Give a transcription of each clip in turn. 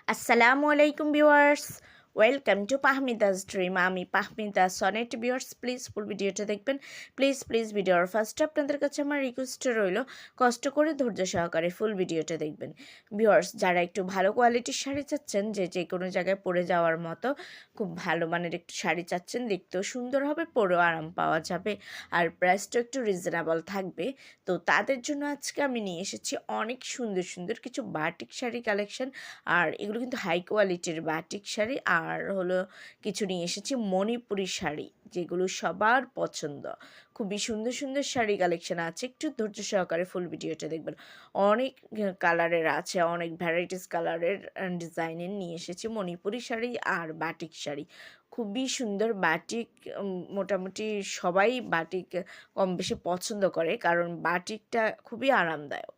আসসালামু আলাইকুম viewers, welcome to পাহমিদাস dream. আমি পাহমিদা সনেট। ভিউয়ার্স প্লিজ ফুল ভিডিওটা দেখবেন। প্লিজ ভিডিওর ফার্স্টে আপনাদের কাছে আমার রিকোয়েস্ট রইল, কষ্ট করে ধৈর্য সহকারে ফুল ভিডিওটা দেখবেন। ভিউয়ার্স, যারা একটু ভালো কোয়ালিটির শাড়ি চাচ্ছেন, যে কোনো জায়গায় পরে যাওয়ার মতো খুব ভালো মানের একটু শাড়ি চাচ্ছেন, দেখতেও সুন্দর হবে, পরেও আরাম পাওয়া যাবে, আর প্রাইসটাও একটু রিজনেবল থাকবে, তো তাদের জন্য আজকে আমি নিয়ে এসেছি অনেক সুন্দর সুন্দর কিছু বাটিক শাড়ি কালেকশন। আর এগুলো কিন্তু হাই কোয়ালিটির বাটিক শাড়ি। আর হলো কিছু নিয়ে এসেছি মণিপুরি শাড়ি, যেগুলো সবার পছন্দ। খুবই সুন্দর সুন্দর শাড়ি কালেকশন আছে, একটু ধৈর্য সহকারে ফুল ভিডিওটা দেখবেন। অনেক কালারের আছে, অনেক ভ্যারাইটিস কালারের ডিজাইনের নিয়ে এসেছি মণিপুরি শাড়ি আর বাটিক শাড়ি। খুবই সুন্দর বাটিক। মোটামুটি সবাই বাটিক কম বেশি পছন্দ করে, কারণ বাটিকটা খুবই আরামদায়ক।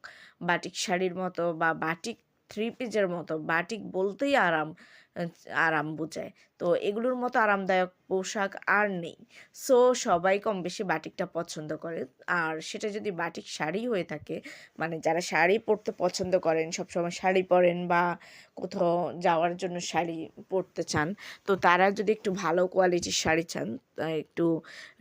বাটিক শাড়ির মতো বা বাটিক থ্রি পিসের মতো, বাটিক বলতেই আরাম, আরাম বোঝায়। তো এগুলোর মতো আরামদায়ক পোশাক আর নেই। সো সবাই কম বেশি বাটিকটা পছন্দ করে। আর সেটা যদি বাটিক শাড়ি হয়ে থাকে, মানে যারা শাড়ি পরতে পছন্দ করেন, সবসময় শাড়ি পরেন বা কোথাও যাওয়ার জন্য শাড়ি পরতে চান, তো তারা যদি একটু ভালো কোয়ালিটির শাড়ি চান, একটু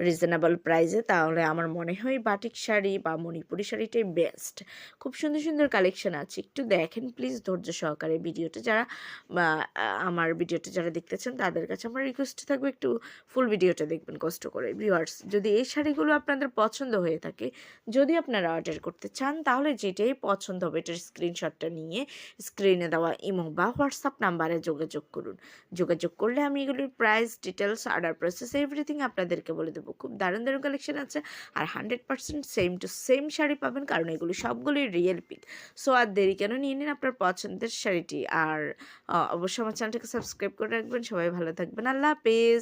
রিজনেবল প্রাইসে, তাহলে আমার মনে হয় বাটিক শাড়ি বা মণিপুরি শাড়িটাই বেস্ট। খুব সুন্দর সুন্দর কালেকশন আছে, একটু দেখেন প্লিজ ধৈর্য সহকারে ভিডিওটা। যারা আমার ভিডিওটা যারা দেখতেছেন, তাদের কাছে আমার রিকোয়েস্ট থাকবে একটু ফুল ভিডিওটা দেখবেন কষ্ট করে। ভিউয়ার্স, যদি এই শাড়িগুলো আপনাদের পছন্দ হয়ে থাকে, যদি আপনারা অর্ডার করতে চান, তাহলে যেটাই পছন্দ হবে এটার স্ক্রিনশটটা নিয়ে স্ক্রিনে দেওয়া ইমো বা হোয়াটসঅ্যাপ নাম্বারে যোগাযোগ করুন। যোগাযোগ করলে আমি এগুলির price, details, order process everything আপনাদেরকে বলে দেবো। খুব দারুণ দারুণ কালেকশন আছে, আর 100% সেম টু সেম শাড়ি পাবেন, কারণ এগুলি সবগুলোই রিয়েল পিক। সো আর দেরি কেন, নিয়ে নিন আপনার পছন্দের শাড়িটি। আর অবশ্যই আমার চ্যানেলটাকে সাবস্ক্রাইব করে রাখবেন। সবাই ভালো থাকবেন। আল্লাহ হাফেজ।